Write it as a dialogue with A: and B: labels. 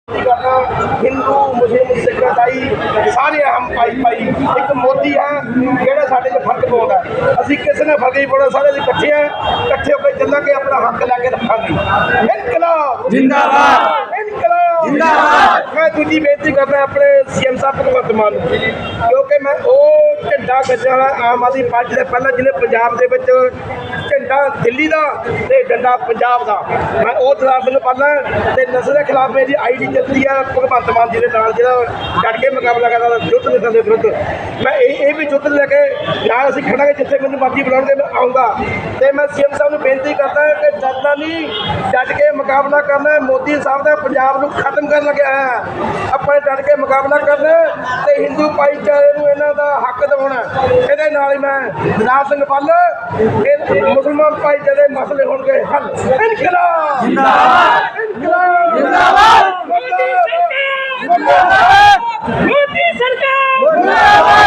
A: हिंदू मुस्लिम सिख ईसाई सारे हम भाई भाई एक मोदी है ਜਿਹੜਾ ਸਾਡੇ 'ਚ ਫਰਕ ਪਾਉਂਦਾ ਅਸੀਂ ਕਿਸੇ ਨੇ ਫਰਕ ਨਹੀਂ ਪਾਉਣਾ ਸਾਰੇ ਅਸੀਂ ਇਕੱਠੇ ਹੋ ਕੇ ਚੱਲਾਂਗੇ ਆਪਣਾ ਹੱਕ ਲੈ ਕੇ ਰੱਖਾਂਗੇ ਇਨਕਲਾਬ
B: जिंदाबाद
A: ਇਨਕਲਾਬ
B: जिंदाबाद।
A: ਮੈਂ ਦੂਜੀ ਬੇਨਤੀ ਕਰਦਾ ਆਪਣੇ ਸੀਐਮ ਸਾਹਿਬ ਭਗਵੰਤ ਮਾਨ ਨੂੰ ਕਿਉਂਕਿ ਮੈਂ ਉਹ ਝੰਡਾ ਗੱਜਣ ਵਾਲਾ ਆਮ ਆਦਮੀ ਪਾਰਟੀ ਦੇ ਪਹਿਲਾਂ ਜਿਹਨੇ ਪੰਜਾਬ ਦੇ ਵਿੱਚ ਝੰਡਾ ਦਿੱਲੀ ਦਾ ਤੇ ਡੰਡਾ ਪੰਜਾਬ ਦਾ ਮੈਂ ਉਹ ਖਿਲਾਫ ਮੈਨੂੰ ਪਾਲਾਂ ਤੇ ਨਸ਼ੇ ਦੇ ਖਿਲਾਫ ਮੇਰੀ ਆਈਡੀ ਚੱਲਦੀ ਆ ਭਗਵੰਤ ਮਾਨ ਜੀ ਦੇ ਨਾਲ ਜਿਹੜਾ ਡਟ ਕੇ ਮੁਕਾਬਲਾ ਕਰਦਾ ਯੁੱਧ ਨਸ਼ਾ ਦੇ ਵਿਰੁੱਧ ਮੈਂ ਇਹ ਵੀ ਯੁੱਧ ਲੈ ਕੇ ਨਾਲ ਅਸੀਂ ਖੜਾਂਗੇ ਜਿੱਥੇ ਮੈਨੂੰ ਮਰਜ਼ੀ ਬੁਲਾਉਣਗੇ ਮੈਂ ਆਊਂਗਾ ਤੇ ਮੈਂ ਸੀਐਮ ਸਾਹਿਬ ਨੂੰ ਬੇਨਤੀ ਕਰਦਾ ਕਿ ਡਰਨਾ ਨਹੀਂ ਡਟ ਕੇ ਮੁਕਾਬਲਾ ਕਰਨਾ ਮੋਦੀ ਸਾਹਿਬ ਦਾ ਪੰਜਾਬ ਨੂੰ ਖਤਮ ਕਰਨ ਲੱਗਿਆ ਹੈ ਆਪਾਂ ਡਟ ਕੇ ਮੁਕਾਬਲਾ ਕਰਨਾ ਤੇ ਹਿੰਦੂ ਭਾਈਚਾਰੇ ਨੂੰ ਇਹਨਾਂ ਦਾ ਹੱਕ ਦਿਵਾਉਣਾ ਇਹਦੇ ਨਾਲ ਹੀ ਮੈਂ ਜਨਾਬ ਸਿੰਘ ਪੱਲ ਇਹ ਮੁਸਲਮਾਨ ਭਾਈਚਾਰੇ ਦੇ ਮਸਲੇ ਹੋਣਗੇ ਹੱਲ ਇਨਕਲਾਬ
B: जिंदाबाद
A: इनकलाब
B: जिंदाबाद
A: मुर्दाबाद
B: मोदी सरकार
A: मुर्दाबाद